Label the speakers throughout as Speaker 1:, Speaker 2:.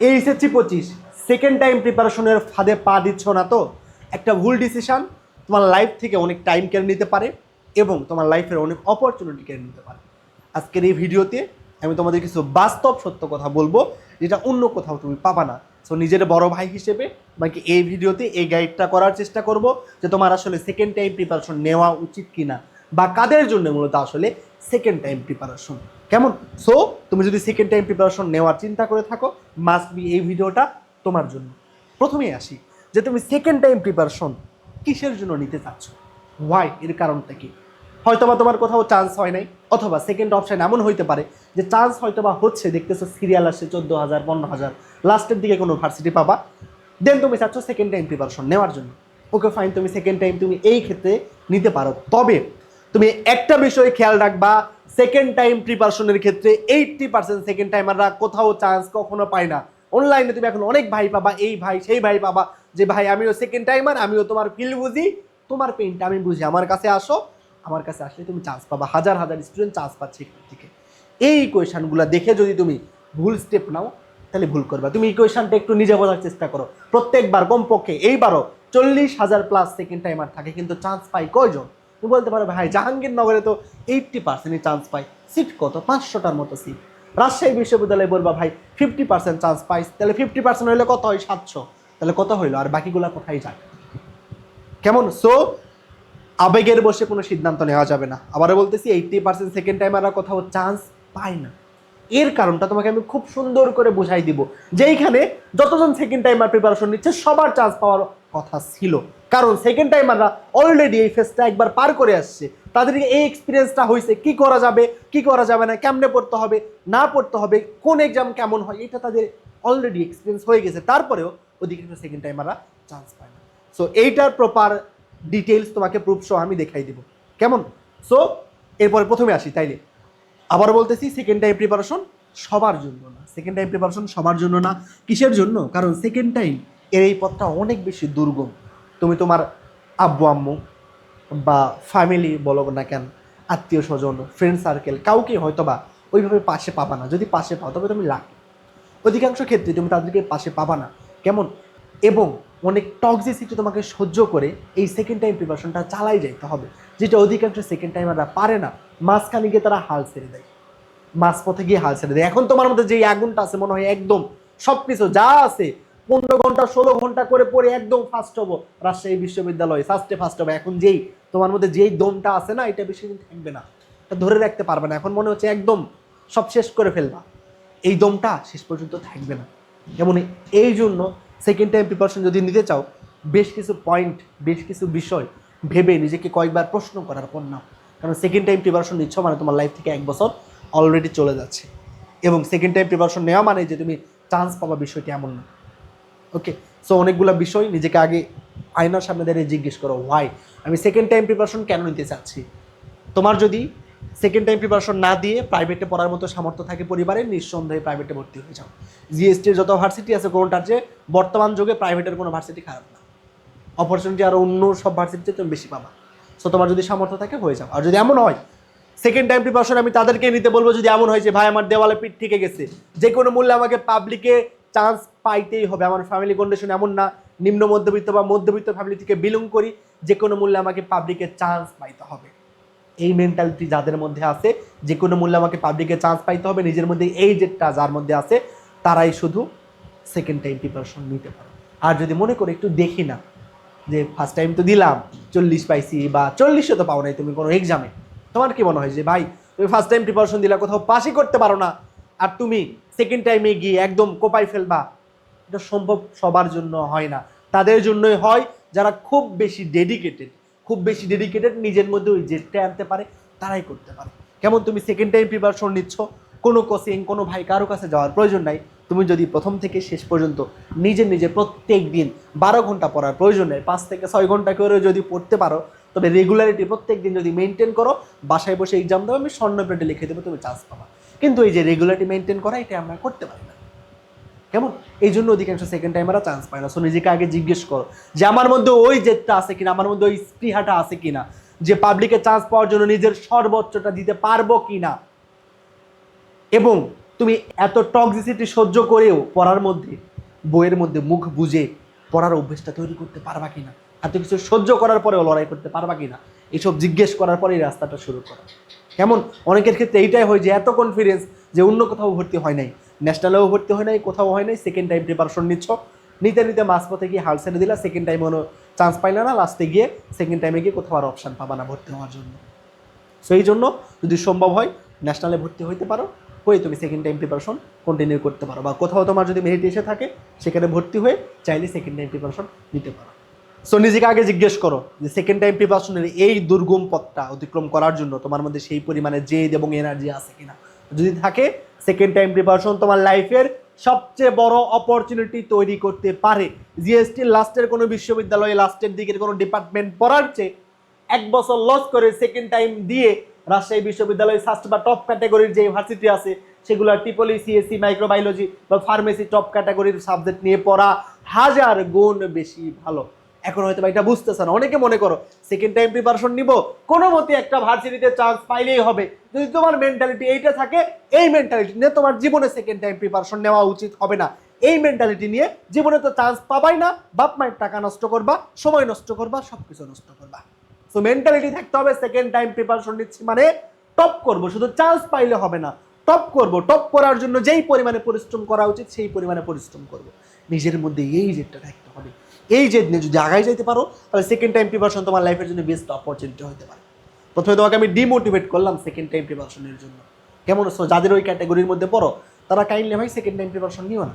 Speaker 1: এই SSC 25 second time প্রিপারেশনের ফাঁদে পা দিচ্ছ না তো? একটা ভুল ডিসিশন তোমার লাইফ থেকে অনেক টাইম কেড়ে নিতে পারে এবং তোমার লাইফের অনেক অপরচুনিটি কেড়ে নিতে পারে। আজকের এই ভিডিওতে আমি তোমাদের কিছু বাস্তব সত্য কথা বলবো, যেটা অন্য কোথাও তুমি পাবা না। সো নিজের বড় ভাই হিসেবে তোমাকে এই ভিডিওতে এই গাইডটা করার চেষ্টা করব যে তোমার আসলে সেকেন্ড টাইম প্রিপারেশন নেওয়া উচিত কিনা, বা কাদের জন্য মূলত আসলে সেকেন্ড টাইম প্রিপারেশন। কেমন? সো তুমি যদি সেকেন্ড টাইম প্রিপারেশন নেওয়ার চিন্তা করে থাকো, মাস্ট বি এই ভিডিওটা তোমার জন্য। প্রথমেই আসি যে তুমি সেকেন্ড টাইম প্রিপারেশন কিসের জন্য নিতে চাচ্ছ, ওয়াই, এর কারণটা কি? হয়তোবা তোমার কোথাও চান্স হয় নাই, অথবা সেকেন্ড অপশন এমন হইতে পারে যে চান্স হয়তোবা হচ্ছে, দেখতেছো সিরিয়াল আসছে 14,000 15,000, লাস্টের দিকে কোনো ভার্সিটি পাবা, দেন তুমি চাচ্ছ সেকেন্ড টাইম প্রিপারেশন নেওয়ার জন্য। ওকে ফাইন, তুমি সেকেন্ড টাইম তুমি এই ক্ষেত্রে নিতে পারো। তবে তুমি একটা বিষয় খেয়াল রাখবা, সেকেন্ড টাইম প্রিপারেশনের ক্ষেত্রে 80% সেকেন্ড টাইমাররা কোথাও চান্স কখনো পায় না। অনলাইনে তুমি এখন অনেক ভাই পাবা, এই ভাই সেই ভাই পাবা, যে ভাই আমিও সেকেন্ড টাইমার, আমিও তোমার ফিল বুঝি, তোমার পেইনটা আমি বুঝি, আমার কাছে আসো, আমার কাছে আসলে তুমি চান্স পাবা। হাজার হাজার স্টুডেন্ট চান্স পাচ্ছে এখান থেকে। এই ইকুয়েশনগুলো দেখে যদি তুমি ভুল স্টেপ নাও, তাহলে ভুল করবা। তুমি ইকুয়েশনটা একটু নিজে বোঝার চেষ্টা করো। প্রত্যেকবার কমপক্ষে এইবারও 40,000 প্লাস সেকেন্ড টাইমার থাকে, কিন্তু চান্স পাই কয়জন? তুমি বলতে পারো ভাই জাহাঙ্গীরনগরে তো 80%ই চান্স পাই, সিট কত? 500টার মতো সিট। রাজশাহী বিশ্ববিদ্যালয়ে বলবা ভাই 50% চান্স পাই, তাহলে 50% হইলে কত হয়? 700। তাহলে কত হইলো? আর বাকিগুলা কোথায় যায়? কেমন? সো আবেগের বসে কোনো সিদ্ধান্ত নেওয়া যাবে না। আবারও বলতেছি, 80% সেকেন্ড টাইমাররা কোথাও চান্স পায় না। এর কারণটা তোমাকে আমি খুব সুন্দর করে বুঝাই দিব, যেইখানে যতজন সেকেন্ড টাইমার প্রিপারেশন নিচ্ছে সবার চান্স পাওয়ার কথা ছিল। কারণ সেকেন্ড টাইমাররা অলরেডি এই ফেজটা একবার পার করে আসছে, তাদেরকে এই এক্সপিরিয়েন্সটা হয়েছে, কি করা যাবে কি করা যাবে না, কেমনে পড়তে হবে না পড়তে হবে, কোন এক্সাম কেমন হয়, এটা তাদের অলরেডি এক্সপিরিয়েন্স হয়ে গেছে। তারপরেও ওদিকে সেকেন্ড টাইমাররা চান্স পায় না। সো এইটার প্রপার ডিটেইলস তোমাকে প্রুফ সহ আমি দেখাই দিব। কেমন? সো এরপরে প্রথমে আসি, তাইলে আবার বলতেছি, সেকেন্ড টাইম প্রিপারেশন সবার জন্য না। সেকেন্ড টাইম প্রিপারেশন সবার জন্য না। কিসের জন্য? কারণ সেকেন্ড টাইম এর এই পথটা অনেক বেশি দুর্গম। তুমি তোমার আব্বু আম্মু বা ফ্যামিলি বলো না কেন, আত্মীয় স্বজন, ফ্রেন্ড সার্কেল, কাউকে হয়তো বা ওইভাবে পাশে পাবা না। যদি পাশে পাও তবে তুমি লাকি, অধিকাংশ ক্ষেত্রে তুমি তাদেরকে পাশে পাবা না। কেমন? এবং অনেক টক্সিসিটি তোমাকে সহ্য করে এই সেকেন্ড টাইম প্রিপারেশনটা চালাই যাইতে হবে, যেটা অধিকাংশ সেকেন্ড টাইমাররা পারে না। মাঝখানে গিয়ে তারা হাল ছেড়ে দেয়, মাঝপথে গিয়ে হাল ছেড়ে দেয়। এখন তোমার মধ্যে যে আগুনটা আছে, মনে হয় একদম সব কিছু যা আছে 15 ঘন্টা 16 ঘন্টা করে পড়ে একদম ফার্স্ট হবো, রাজশাহী বিশ্ববিদ্যালয়ে ফার্স্টে ফার্স্ট হবে, এখন যেই তোমার মধ্যে যেই দমটা আছে না, এটা বেশি দিন থাকবে না, এটা ধরে রাখতে পারবে না। এখন মনে হচ্ছে একদম সব শেষ করে ফেলবা, এই দমটা শেষ পর্যন্ত থাকবে না। যেমন এই জন্য সেকেন্ড টাইম প্রিপারেশন যদি নিতে চাও, বেশ কিছু পয়েন্ট, বেশ কিছু বিষয় ভেবে নিজেকে কয়েকবার প্রশ্ন করার পর নাও। কারণ সেকেন্ড টাইম প্রিপারেশন নিচ্ছ মানে তোমার লাইফ থেকে 1 বছর অলরেডি চলে যাচ্ছে, এবং সেকেন্ড টাইম প্রিপারেশন নেওয়া মানে যে তুমি চান্স পাবা বিষয়টি এমন না। ওকে, সো অনেকগুলো বিষয় নিজেকে আগে আয়নার সামনে দাঁড়িয়ে জিজ্ঞেস করো, ওয়াই আমি সেকেন্ড টাইম প্রিপারেশন কেন নিতে চাচ্ছি। তোমার যদি সেকেন্ড টাইম প্রিপারেশন না দিয়ে প্রাইভেটে পড়ার মতো সামর্থ্য থাকে পরিবারের, নিঃসন্দেহে প্রাইভেটে ভর্তি হয়ে যাও। জিএসটির যত ভার্সিটি আছে কোনোটার চেয়ে বর্তমান যুগে প্রাইভেটের কোনো ভার্সিটি খারাপ না। অপরচুনিটি আরও অন্য সব ভার্সিটিতে তুমি বেশি পাবা। সো তোমার যদি সামর্থ্য থাকে হয়ে যাও। আর যদি এমন হয় সেকেন্ড টাইম প্রিপারেশন আমি তাদেরকে নিতে বলবো যদি এমন হয় যে ভাই আমার দেওয়ালে পিঠ থেকে গেছে, যে কোনো মূল্যে আমাকে পাবলিকে চান্স পাইতেই হবে, আমার ফ্যামিলি কন্ডিশন এমন না, নিম্ন মধ্যবিত্ত বা মধ্যবিত্ত ফ্যামিলি থেকে বিলং করি, যে কোনো মূল্যে আমাকে পাবলিকে চান্স পাইতে হবে, এই মেন্টালিটি যাদের মধ্যে আছে, যে কোনো মূল্যে আমাকে পাবলিকে চান্স পাইতে হবে, নিজের মধ্যে এই জেটটা যার মধ্যে আছে, তারাই শুধু সেকেন্ড টাইম প্রিপারেশন নিতে পারে। আর যদি মনে করে একটু দেখি না যে ফার্স্ট টাইম তো দিলাম 40 পাইছি, বা 40ও তো পাও নাই তুমি কোনো এক্সামে, তোমার কি মনে হয় যে ভাই তুমি ফার্স্ট টাইম প্রিপারেশন দিলা, কোথাও পাসই করতে পারো না, আর তুমি সেকেন্ড টাইমে গিয়ে একদম কোপাই ফেলবা? এটা সম্ভব সবার জন্য হয় না। তাদের জন্যই হয় যারা খুব বেশি ডেডিকেটেড, নিজের মধ্যে ওই জেদটা আনতে পারে, তারাই করতে পারে। কেমন? তুমি সেকেন্ড টাইম প্রিপারেশন নিচ্ছ, কোনো কোচিং কোনো ভাই কারো কাছে যাওয়ার প্রয়োজন নাই। তুমি যদি প্রথম থেকে শেষ পর্যন্ত নিজে প্রত্যেক দিন 12 ঘন্টা পড়ার প্রয়োজন নেই, 5 থেকে 6 ঘন্টা করে যদি পড়তে পারো, তবে রেগুলারিটি প্রত্যেক দিন যদি মেনটেন করো, বাসায় বসে এক্সাম দেবো, আমি স্বর্ণ প্লেটে লিখে দেবো, তুমি চান্স পাবা। কিন্তু এই যে রেগুলারিটি মেনটেন করা, এটা আমরা করতে পারি না। কেমন? এই জন্য অধিকাংশ সেকেন্ড টাইমাররা চান্স পায় না। সো নিজেকে আগে জিজ্ঞেস করো যে আমার মধ্যে ওই জেদটা আছে কিনা, আমার মধ্যে ওই স্পৃহাটা আছে কিনা, যে পাবলিকে চান্স পাওয়ার জন্য নিজের সর্বোচ্চটা দিতে পারবো কিনা। এবং তুমি এত টক্সিসিটি সহ্য করেও পড়ার মধ্যে বইয়ের মধ্যে মুখ বুজে পড়ার অভ্যেসটা তৈরি করতে পারবা কিনা, এত কিছু সহ্য করার পরেও লড়াই করতে পারবা কিনা, এইসব জিজ্ঞেস করার পরে এই রাস্তাটা শুরু করা। কেমন অনেকের ক্ষেত্রে এইটাই হয় যে এত কনফিডেন্স যে অন্য কোথাও ভর্তি হয় নাই, ন্যাশনালেও ভর্তি হয় নাই, কোথাও হয় নাই, সেকেন্ড টাইম প্রিপারেশন নিচ্ছ, নিতে নিতে মাঝপথে গিয়ে হাল ছেড়ে দিলা, সেকেন্ড টাইমে কোনো চান্স পাইলে না, লাস্টে গিয়ে সেকেন্ড টাইমে গিয়ে কোথাও আর অপশান পাবা না ভর্তি হওয়ার জন্য। সো এই জন্য যদি সম্ভব হয় ন্যাশনালে ভর্তি হইতে পারো, হয়ে তুমি সেকেন্ড টাইম প্রিপারেশন কন্টিনিউ করতে পারো, বা কোথাও তোমার যদি মেরিট এসে থাকে সেখানে ভর্তি হয়ে চাইলে সেকেন্ড টাইম প্রিপারেশন নিতে পারো। সো নিজেকে আগে জিজ্ঞেস করো যে সেকেন্ড টাইম প্রিপারেশনের এই দুর্গম পথটা অতিক্রম করার জন্য তোমার মধ্যে সেই পরিমাণে জেদ এবং এনার্জি আছে কিনা। যদি থাকে, সেকেন্ড টাইম প্রিপারেশন তোমার লাইফের সবচেয়ে বড় অপরচুনিটি তৈরি করতে পারে। জিএসটির লাস্টের কোনো বিশ্ববিদ্যালয়ে লাস্টের দিকের কোনো ডিপার্টমেন্ট পড়ার চেয়ে 1 বছর লস করে সেকেন্ড টাইম দিয়ে রাজশাহী বিশ্ববিদ্যালয় ফার্স্ট বা টপ ক্যাটাগরির যে ইউনিভার্সিটি আছে সেগুলো ট্রিপলি, সিএসসি, মাইক্রোবায়োলজি বা ফার্মেসি টপ ক্যাটাগরির সাবজেক্ট নিয়ে পড়া 1000 গুণ বেশি ভালো। এখন হয়তো এটা বুঝতেছে না, অনেকে মনে করো সেকেন্ড টাইম প্রিপারেশন নিব, কোনো মতে একটা ভার্সিটিতে চান্স পাইলেই হবে। যদি তোমার মেন্টালিটি এইটা থাকে, এই মেন্টালিটি নিয়ে তোমার জীবনে সেকেন্ড টাইম প্রিপারেশন নেওয়া উচিত হবে না। এই মেন্টালিটি নিয়ে জীবনে তো চান্স পাবাই না, বাপ মায়ের টাকা নষ্ট করবা, সময় নষ্ট করবা, সব কিছু নষ্ট করবা। সো মেন্টালিটি থাকতে হবে সেকেন্ড টাইম প্রিপারেশন নিচ্ছি মানে টপ করব, শুধু চান্স পাইলে হবে না, টপ করব। টপ করার জন্য যেই পরিমাণে পরিশ্রম করা উচিত সেই পরিমাণে পরিশ্রম করব। নিজের মধ্যে এই জেদটা থাকতে হবে। এই জেদ নিয়ে যদি আগায় যেতে পারো তাহলে সেকেন্ড টাইম প্রিপারেশন তোমার লাইফের জন্য বেস্ট অপরচুনিটি হতে পারে। প্রথমে তোমাকে আমি ডিমোটিভেট করলাম সেকেন্ড টাইম প্রিপারেশনের জন্য, কেমন আছো? যাদের ওই ক্যাটাগরির মধ্যে পড়ো তারা কাইন্ডলি ভাই সেকেন্ড টাইম প্রিপারেশন নিও না।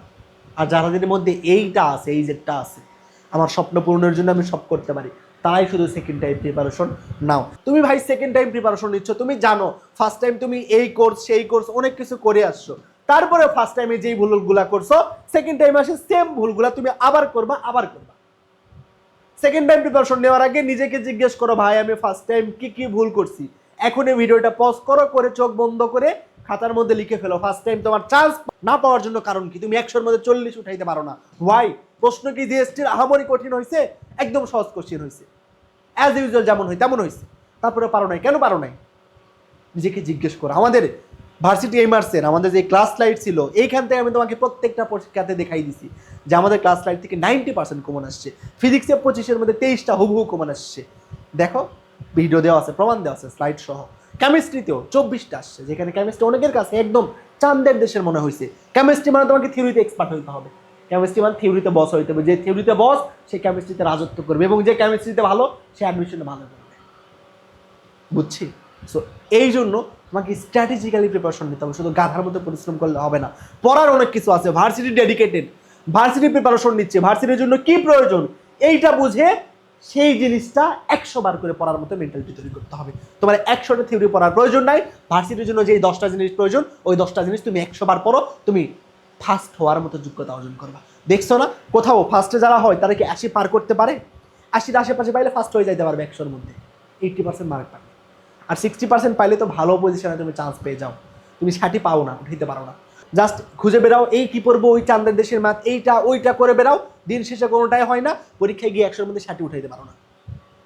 Speaker 1: আর যাদের মধ্যে এইটা আছে, এই জেদটা আছে, আমার স্বপ্ন পূরণের জন্য আমি সব করতে পারি, তারাই শুধু সেকেন্ড টাইম প্রিপারেশন নাও। তুমি ভাই সেকেন্ড টাইম প্রিপারেশন নিচ্ছ, তুমি জানো ফার্স্ট টাইম তুমি এই কোর্স সেই কোর্স অনেক কিছু করে আসছো, তারপরে ফার্স্ট টাইমে যেই ভুলগুলা করছো সেকেন্ড টাইমে আসে সেম ভুলগুলা তুমি আবার করবা। সেকেন্ড টাইম প্রিপারেশন নেওয়ার আগে নিজেকে জিজ্ঞেস করো, ভাই আমি ফার্স্ট টাইম কি কি ভুল করছি। এখন এই ভিডিওটা পজ করো, করে চোখ বন্ধ করে খাতার মধ্যে লিখে ফেলো ফার্স্ট টাইম তোমার চান্স না পাওয়ার জন্য কারণ কি। তুমি 100-র মধ্যে 40 উঠাইতে পারো না, ওয়াই? প্রশ্ন কি জিএসটির আহামরি কঠিন হয়েছে? একদম সহজ কোশ্চেন হয়েছে, অ্যাজ ইউজুয়াল যেমন হয় তেমন হয়েছে, তারপরে পারো নাই, কেন পারো নাই? নিজেকে জিজ্ঞেস করো। আমাদের ভার্সিটি এমার্সের আমাদের যে ক্লাস লাইট ছিল, এইখান থেকে আমি তোমাকে প্রত্যেকটা পরীক্ষাতে দেখাই দিছি যে আমাদের ক্লাস লাইট থেকে 90% কমন আসছে, ফিজিক্সে 25-এর মধ্যে 23টা হুবহু কমন আসছে। দেখো ভিডিও দেওয়া আছে, প্রমাণ দেওয়া আছে স্লাইড সহ। কেমিস্ট্রিতেও 24টা আসছে, যেখানে কেমিস্ট্রি অনেকের কাছে একদম চাঁদের দেশের মনে হয়েছে। কেমিস্ট্রি মানে তোমাকে থিওরিতে এক্সপার্ট হইতে হবে, কেমিস্ট্রি মানে থিওরিতে বস হইতে হবে। যে থিওরিতে বস সে কেমিস্ট্রিতে রাজত্ব করবে, এবং যে কেমিস্ট্রিতে ভালো সে অ্যাডমিশনে ভালো করবে। বুঝছি? সো এই জন্য তোমাকে স্ট্র্যাটেজিক্যালি প্রিপারেশন নিতে হবে, শুধু গাধার মধ্যে পরিশ্রম করলে হবে না। পড়ার অনেক কিছু আছে, ভার্সিটি ডেডিকেটেড, ভার্সিটি প্রিপারেশন নিচ্ছে, ভার্সিটির জন্য কি প্রয়োজন এইটা বুঝে সেই জিনিসটা 100 বার করে পড়ার মতো মেন্টালিটি তৈরি করতে হবে। তোমার 100টা থিওরি পড়ার প্রয়োজন নাই, ভার্সিটির জন্য যেই 10টা জিনিস প্রয়োজন ওই 10টা জিনিস তুমি 100 বার পড়ো, তুমি ফার্স্ট হওয়ার মতো যোগ্যতা অর্জন করবা। দেখছো না কোথাও ফার্স্টে যারা হয় তারা কি 80 পার করতে পারে? 80-র আশেপাশে পাইলে ফার্স্ট হয়ে যাইতে পারবে 100-র মধ্যে, 80% মার্ক পাবে। আর 60% পাইলে তো ভালো পজিশনে তুমি চান্স পেয়ে যাও। তুমি 60 পাও না, উঠাইতে পারো না, জাস্ট খুঁজে বেরাও এই কি পড়বো, ওই চাঁদের দেশের ম্যাথ, এইটা ওইটা করে বেরাও, দিন শেষে কোনোটাই হয় না, পরীক্ষায় গিয়ে 100-র মধ্যে 60 উঠাইতে পারো না।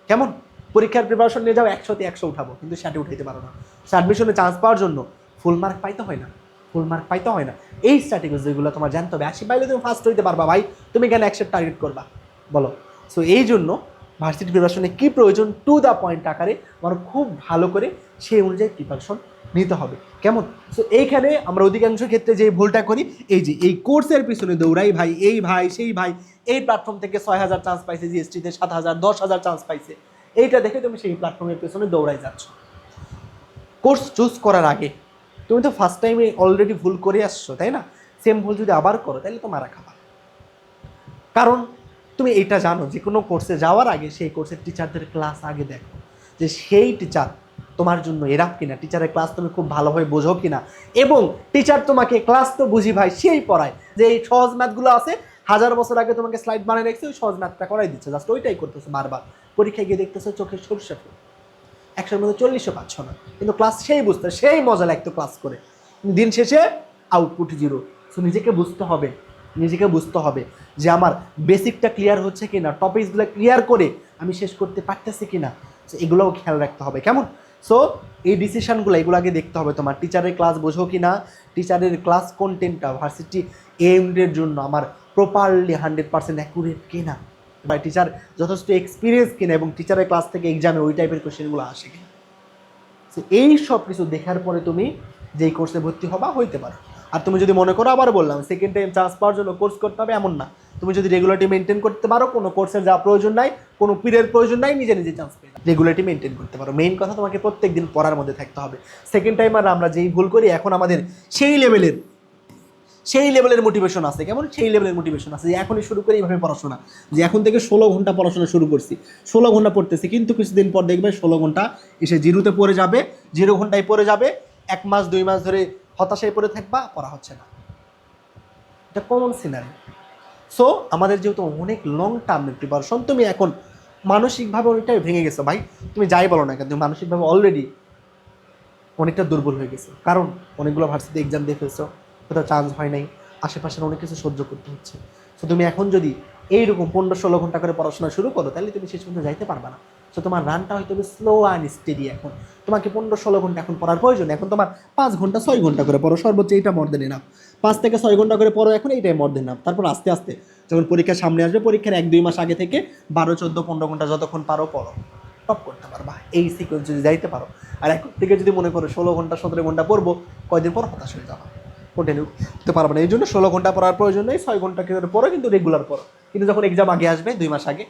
Speaker 1: কেমন? পরীক্ষার প্রিপারেশন নিয়ে যাও 100-তে 100 উঠাবো, কিন্তু 60 উঠাইতে পারো না। অ্যাডমিশনে চান্স পাওয়ার জন্য ফুল মার্ক পাইতে হয় না, এই স্ট্র্যাটেজি যেগুলো তোমার জানতে হবে। 80 পাইলে তুমি ফার্স্ট হইতে পারবা ভাই, তুমি কেন 100 টার্গেট করবা বলো? সো এই জন্য ভার্সিটি প্রিপারেশনে কী প্রয়োজন টু দ্য পয়েন্ট আকারে আমার খুব ভালো করে সেই অনুযায়ী প্রিপারেশন নিতে হবে। কেমন? সো এইখানে আমরা অধিকাংশ ক্ষেত্রে যে ভুলটা করি, এই যে এই কোর্সের পিছনে দৌড়াই, ভাই এই ভাই সেই ভাই, এই প্ল্যাটফর্ম থেকে 6000 চান্স পাইছে, জিএসটিতে 7000 10,000 চান্স পাইছে, এইটা দেখে তুমি সেই প্ল্যাটফর্মের পিছনে দৌড়াই যাচ্ছ। কোর্স চুজ করার আগে তুমি তো ফার্স্ট টাইমে অলরেডি ভুল করে আসছো, তাই না? সেম ভুল যদি আবার করো তাহলে তো মারা খাবা। কারণ তুমি এইটা জানো যে কোনো কোর্সে যাওয়ার আগে সেই কোর্সের টিচারদের ক্লাস আগে দেখো যে সেই টিচার তোমার জন্য এরাপ কিনা, টিচারের ক্লাস তুমি খুব ভালোভাবে বোঝো কিনা, এবং টিচার তোমাকে ক্লাস তো বুঝি ভাই সেই পড়ায় যে এই সহজ ম্যাথগুলো আছে 1000 বছর আগে তোমাকে স্লাইড বানিয়ে রেখেছে, ওই সহজ ম্যাথটা করাই দিচ্ছে, জাস্ট ওইটাই করতেছো বারবার। পরীক্ষায় গিয়ে দেখতেছো চোখের সরষে ফুল, 100-র মধ্যে 40ও পাচ্ছ না, কিন্তু ক্লাস সেই বুঝতে সেই মজা লাগতো ক্লাস করে, দিন শেষে আউটপুট 0। সো নিজেকে বুঝতে হবে যে আমার বেসিকটা ক্লিয়ার হচ্ছে কিনা, টপিকসগুলো ক্লিয়ার করে আমি শেষ করতে পারতেছি কিনা, সো এগুলোও খেয়াল রাখতে হবে। কেমন? সো এই ডিসিশনগুলো এগুলো আগে দেখতে হবে তোমার টিচারের ক্লাস বোঝো কি না, টিচারের ক্লাস কন্টেন্টটা ভার্সিটি এইমের জন্য আমার প্রপারলি 100% অ্যাকুরেট কিনা, বা টিচার যথেষ্ট এক্সপিরিয়েন্স কিনা, এবং টিচারের ক্লাস থেকে এক্সামে ওই টাইপের কোশ্চেনগুলো আসে কিনা। সো এই সব কিছু দেখার পরে তুমি যেই কোর্সে ভর্তি হবা হইতে পারো। আর তুমি যদি মনে করো, আবার বললাম, সেকেন্ড টাইম চান্স পাওয়ার জন্য কোর্স করতে হবে এমন না। তুমি যদি রেগুলারিটি মেনটেন করতে পারো, কোনো কোর্সের যা প্রয়োজন নাই, কোনো পিরিয়ড প্রয়োজন নাই, নিজে নিজে চান্স পেয়ে রেগুলারিটি মেনটেন করতে পারো। মেইন কথা তোমাকে প্রত্যেক দিন পড়ার মধ্যে থাকতে হবে। সেকেন্ড টাইম আর আমরা যেই ভুল করি, এখন আমাদের সেই লেভেলের মোটিভেশন আছে, কেমন সেই লেভেলের মোটিভেশন আছে যে এখনই শুরু করে এইভাবে পড়াশোনা, যে এখন থেকে 16 ঘন্টা পড়াশোনা শুরু করছি, 16 ঘন্টা পড়তেছি, কিন্তু কিছুদিন পর দেখবে 16 ঘন্টা এসে জিরোতে পড়ে যাবে, 0 ঘন্টায় পড়ে যাবে, 1 মাস 2 মাস ধরে হতাশায় পড়ে থাকবা, পড়া হচ্ছে না। এটা কমন সিনারি। সো আমাদের যেহেতু অনেক লং টার্মের প্রিপারেশন, তুমি এখন মানসিকভাবে অনেকটাই ভেঙে গেছো ভাই, তুমি যাই বলো না কেন, তুমি মানসিকভাবে অলরেডি অনেকটা দুর্বল হয়ে গেছে, কারণ অনেকগুলো ভার্সিটি এক্সাম দিয়ে ফেলছো, কোথাও চান্স হয় নাই, আশেপাশের অনেক কিছু সহ্য করতে হচ্ছে। সো তুমি এখন যদি এইরকম 15-16 ঘন্টা করে পড়াশোনা শুরু করো, তাহলে তুমি শেষ পর্যন্ত যাইতে পারবে না। সো তোমার রানটা হয়তো স্লো অ্যান্ড স্টেডি। এখন তোমাকে 15-16 ঘন্টা এখন পড়ার প্রয়োজন, এখন তোমার 5 ঘন্টা 6 ঘন্টা করে পড়ো সর্বোচ্চ, এইটা মোর দেন এনাফ। 5 থেকে 6 ঘন্টা করে পড়ো এখন, এইটাই মোর দেন এনাফ। তারপর আস্তে আস্তে যখন পরীক্ষার সামনে আসবে, পরীক্ষার 1-2 মাস আগে থেকে 12, 14, 15 ঘন্টা যতক্ষণ পারো পড়ো, টপ করতে পারবা এই সিকোয়েন্স যদি যাইতে পারো। আর এখন থেকে যদি মনে করো 16 ঘন্টা 17 ঘন্টা পড়বো, কয়দিন পর হতাশ হয়ে যাবা, কন্টিনিউ করতে পারবে না। এই জন্য 16 ঘন্টা পড়ার প্রয়োজন নেই, 6 ঘন্টা করে পড়ো, কিন্তু রেগুলার পড়ো। কিন্তু যখন এক্সাম আগে আসবে, 2 মাস আগে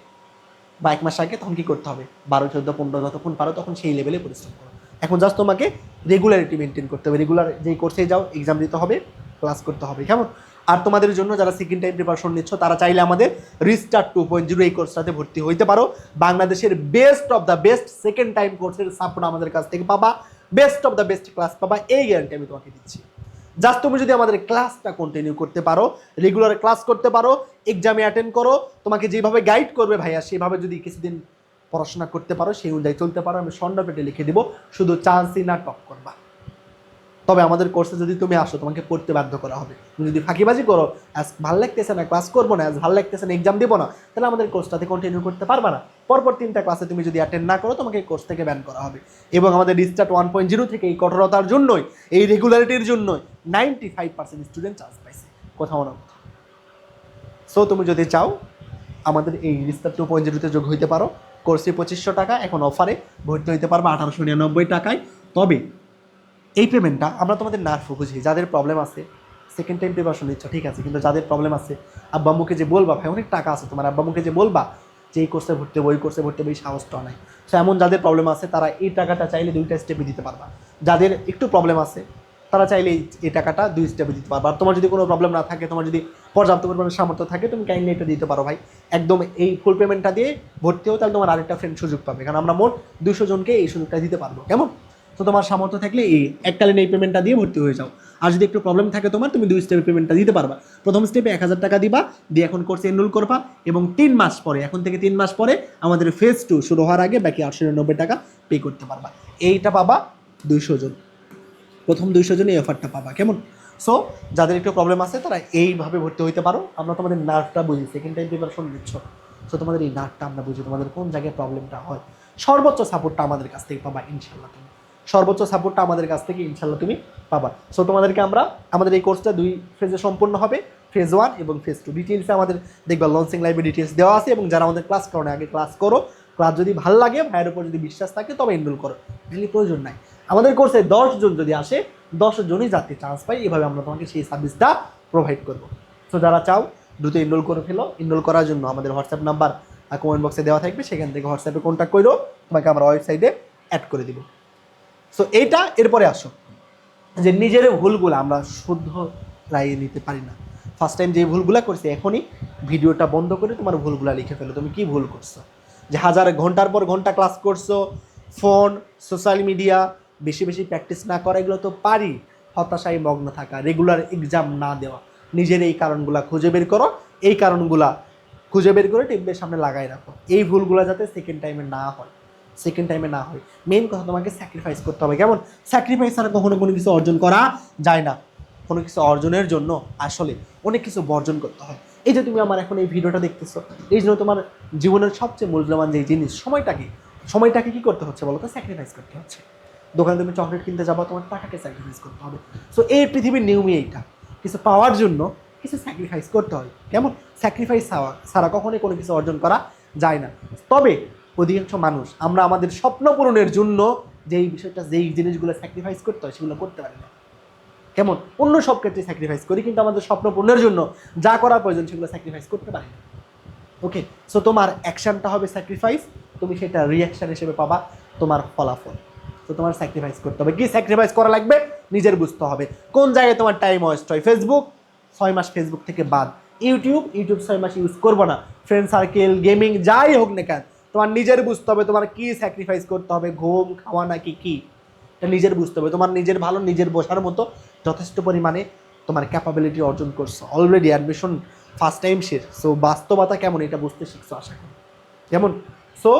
Speaker 1: বা 1 মাস আগে, তখন কী করতে হবে, 12, 14, 15 যতক্ষণ পারো তখন সেই লেভেলে পরিশ্রম করো। এখন জাস্ট তোমাকে রেগুলারিটি মেনটেন করতে হবে, রেগুলার যেই কোর্সে যাও এক্সাম দিতে হবে, ক্লাস করতে হবে, কেমন। আর তোমাদের জন্য যারা সেকেন্ড টাইম প্রিপারেশন নিচ্ছ, তারা চাইলে আমাদের রিস্টার্ট 2.0 এই কোর্সটাতে ভর্তি হইতে পারো। বাংলাদেশের best of the best second time কোর্সের সাপোর্ট আমাদের কাছ থেকে পাবা, best of the best class পাবা, এই গ্যারান্টি আমি তোমাকে দিচ্ছি। জাস্ট তুমি যদি আমাদের ক্লাসটা কন্টিনিউ করতে পারো, রেগুলার ক্লাস করতে পারো, এক্সামে অ্যাটেন্ড করো, তোমাকে যেভাবে গাইড করবে ভাইয়া সেভাবে যদি কিছুদিন পড়াশোনা করতে পারো, সেই অনুযায়ী চলতে পারো, আমি স্বর্ণপেটে লিখে দিব, শুধু চান্সই না টপ করবা। তবে আমাদের কোর্সে যদি তুমি আসো, তোমাকে পড়তে বাধ্য করা হবে। তুমি যদি ফাঁকিবাজি করো, আজ ভালো লাগতেছে না ক্লাস করবো না, আজ ভালো লাগতেছে না এক্সাম দেবো না, তাহলে আমাদের কোর্সটাতে কন্টিনিউ করতে পারবা না। পরপর 3টা ক্লাসে তুমি যদি অ্যাটেন্ড না করো, তোমাকে এই কোর্স থেকে ব্যান করা হবে। এবং আমাদের রিস্টার্ট 1.0 থেকে এই কঠোরতার জন্যই, এই রেগুলারিটির জন্যই 95% স্টুডেন্ট চান্স পাইছে, কোথাও না কোথাও। সো তুমি যদি চাও আমাদের এই রিস্টার্ট 2.0-তে যোগ হইতে পারো। কোর্সে 2500 টাকা, এখন অফারে ভর্তি হইতে পারবে 1899 টাকায়। তবে এই পেমেন্টটা আমরা তোমাদের নার্ভ বুঝি, যাদের প্রবলেম আছে, সেকেন্ড টাইম প্রিপারেশন নিচ্ছ ঠিক আছে, কিন্তু যাদের প্রবলেম আছে, আব্বা আম্মুকে যে বলবা, ভাই অনেক টাকা আছে তোমার, আব্বা আম্মুকে যে বলবা যে এই কোর্সে ভর্তি হবো, ওই কোর্সে ভর্তি হবো, এই সাহসটা নাই। সো এমন যাদের প্রবলেম আছে, তারা এই টাকাটা চাইলে 2টা স্টেপে দিতে পারবা। যাদের একটু প্রবলেম আছে, তারা চাইলে এই টাকাটা 2 স্টেপে দিতে পারবা। আর তোমার যদি কোনো প্রবলেম না থাকে, তোমার যদি পর্যাপ্ত পরিমাণে সামর্থ্য থাকে, তুমি কাইন্ডলি এটা দিতে পারো ভাই, একদম এই ফুল পেমেন্টটা দিয়ে ভর্তি হও, তাহলে তোমার আরেকটা ফ্রেন্ড সুযোগ পাবে, কারণ আমরা মোট 200 জনকে এই সুযোগটা দিতে পারবো, কেমন। তো তোমার সামর্থ্য থাকলে এই এককালীন এই পেমেন্টটা দিয়ে ভর্তি হয়ে যাও। আর যদি একটু প্রবলেম থাকে তোমার, তুমি 2 স্টেপের পেমেন্টটা দিতে পারবা। প্রথম স্টেপে 1000 টাকা দিবা, দিয়ে এখন কোর্সে এনরোল করবা, এবং 3 মাস পরে, এখন থেকে 3 মাস পরে আমাদের ফেজ 2 শুরু হওয়ার আগে বাকি 890 টাকা পে করতে পারবা। এইটা পাবা 200 জন, প্রথম 200 জন এই অফারটা পাবা, কেমন। সো যাদের একটু প্রবলেম আছে, তারা এইভাবে ভর্তি হইতে পারো। আমরা তোমাদের নার্ভটা বুঝি, সেকেন্ড টাইম প্রিপারেশন দিচ্ছ, সো তোমাদের এই নার্ভটা আমরা বুঝি, তোমাদের কোন জায়গায় প্রবলেমটা হয়। সর্বোচ্চ সাপোর্টটা আমাদের কাছ থেকে পাবা ইনশাল্লাহ, তুমি সর্বোচ্চ সাপোর্টটা আমাদের কাছ থেকে ইনশাল্লাহ তুমি পাবা। সো তোমাদেরকে আমরা, আমাদের এই কোর্সটা 2 ফেজে সম্পূর্ণ হবে, ফেজ 1 এবং ফেজ 2। ডিটেলসে আমাদের দেখবা লঞ্চিং লাইভে ডিটেলস দেওয়া আছে, এবং যারা আমাদের ক্লাস করো না, আগে ক্লাস করো, ক্লাস যদি ভালো লাগে, ভাইয়ের উপর যদি বিশ্বাস থাকে, তবে এনরোল করো, এগুলি প্রয়োজন নাই। আমাদের কোর্সে 10 জন যদি আসে, 10 জনই যাতে চান্স পাই, এভাবে আমরা তোমাকে সেই সার্ভিসটা প্রোভাইড করবো। সো যারা চাও দ্রুত এনরোল করে ফেলো। এনরোল করার জন্য আমাদের হোয়াটসঅ্যাপ নাম্বার কমেন্ট বক্সে দেওয়া থাকবে, সেখান থেকে হোয়াটসঅ্যাপে কন্ট্যাক্ট করো, তোমাকে আমরা ওয়েবসাইটে অ্যাড করে দিব। সো এইটা, এরপরে আসো যে নিজের ভুলগুলো আমরা শুদ্ধ রায় নিতে পারি না। ফার্স্ট টাইম যে ভুলগুলো করছি, এখনই ভিডিওটা বন্ধ করে তোমার ভুলগুলো লিখে ফেলো, তুমি কি ভুল করছো। যে হাজার ঘন্টার পর ঘন্টা ক্লাস করছো, ফোন, সোশ্যাল মিডিয়া বেশি বেশি প্র্যাকটিস না করা, এগুলো তো পারি। হতাশায় মগ্ন থাকা, রেগুলার এক্সাম না দেওয়া, নিজের এই কারণগুলো খুঁজে বের করো, এই কারণগুলা খুঁজে বের করে টেবিলের সামনে লাগাই রাখো। এই ভুলগুলো যাতে সেকেন্ড টাইমে না হয়, মেইন কথা তোমাকে স্যাক্রিফাইস করতে হবে, কেমন। স্যাক্রিফাইস ছাড়া কখনো কোনো কিছু অর্জন করা যায় না। কোনো কিছু অর্জনের জন্য আসলে অনেক কিছু বর্জন করতে হয়। এই যে তুমি আমার এখন এই ভিডিওটা দেখতেছো, এই জন্য তোমার জীবনের সবচেয়ে মূল্যবান যে জিনিস, সময়টাকে কী করতে হচ্ছে বলো তো, স্যাক্রিফাইস করতে হচ্ছে। দোকানে তুমি চকলেট কিনতে যাবো, তোমার টাকাকে স্যাক্রিফাইস করতে হবে। সো এই পৃথিবীর নিয়মই এইটা, কিছু পাওয়ার জন্য কিছু স্যাক্রিফাইস করতে হয়। কেমন? স্যাক্রিফাইস ছাড়া কখনোই কোনো কিছু অর্জন করা যায় না। তবে অধিকাংশ মানুষ আমরা আমাদের স্বপ্ন পূরণের জন্য যেই বিষয়টা, যেই জিনিসগুলো স্যাক্রিফাইস করতে হয় সেগুলো করতে পারি না। কেমন? অন্য সব ক্ষেত্রে স্যাক্রিফাইস করি, কিন্তু আমাদের স্বপ্ন পূরণের জন্য যা করা প্রয়োজন সেগুলো স্যাক্রিফাইস করতে পারি না। ওকে, সো তোমার অ্যাকশনটা হবে স্যাক্রিফাইস, তুমি সেটা রিয়াকশন হিসেবে পাবা তোমার ফলাফল। তো তোমার স্যাক্রিফাইস করতে হবে। কি স্যাক্রিফাইস করা লাগবে? নিজের বুঝতে হবে কোন জায়গায় তোমার টাইম ওয়েস্ট হয়। ফেসবুক 6 মাস ফেসবুক থেকে বাদ, ইউটিউব 6 মাস ইউজ করবো না, ফ্রেন্ড সার্কেল, গেমিং যাই হোক না কেন, তোমার নিজের বুঝতে হবে তোমার কি স্যাক্রিফাইস করতে হবে, ঘুম, খাওয়া নাকি কি, এটা নিজের বুঝতে হবে। তোমার নিজের ভালো, নিজের বসার মতো যথেষ্ট পরিমাণে তোমার ক্যাপাবিলিটি অর্জন করছো অলরেডি, অ্যাডমিশন ফার্স্ট টাইম শেষ। সো বাস্তবতা কেমন এটা বুঝতে শিখছো আশা করি। যেমন সো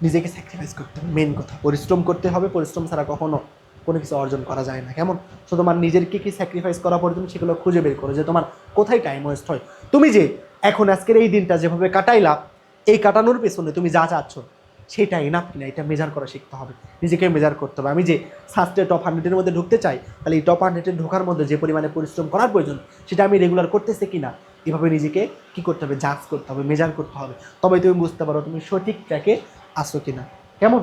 Speaker 1: নিজেকে স্যাক্রিফাইস করতে হবে, মেন কথা পরিশ্রম করতে হবে, পরিশ্রম ছাড়া কখনো কোনো কিছু অর্জন করা যায় না। কেমন? সো তোমার নিজের কী স্যাক্রিফাইস করা প্রয়োজন সেগুলো খুঁজে বের করো, যে তোমার কোথায় টাইম ওয়েস্ট হয়। তুমি যে এখন আজকের এই দিনটা যেভাবে কাটাইলা, এই কাটানোর পেছনে তুমি যা চাচ্ছ সেটা এনাফ কিনা এটা মেজার করা শিখতে হবে, নিজেকে মেজার করতে হবে। আমি যে সাস্টে টপ 100-এর মধ্যে ঢুকতে চাই, তাহলে এই টপ 100-এ ঢোকার মধ্যে যে পরিমাণে পরিশ্রম করার প্রয়োজন সেটা আমি রেগুলার করতেছি কিনা, এভাবে নিজেকে কী করতে হবে, জাজ করতে হবে, মেজার করতে হবে। তবে তুমি বুঝতে পারো তুমি সঠিক ট্র্যাকে আসো কিনা। কেমন?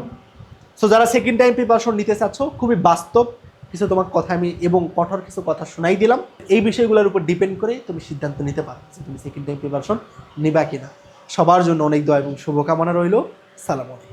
Speaker 1: সো যারা সেকেন্ড টাইম প্রিপারেশন নিতে চাচ্ছ, খুবই বাস্তব কিছু তোমার কথা আমি এবং কঠোর কিছু কথা শোনাই দিলাম। এই বিষয়গুলোর উপর ডিপেন্ড করে তুমি সিদ্ধান্ত নিতে পারো যে তুমি সেকেন্ড টাইম প্রিপারেশন নিবা কিনা। সবার জন্য অনেক দোয়া এবং শুভকামনা রইল। সালাম আলাইকুম।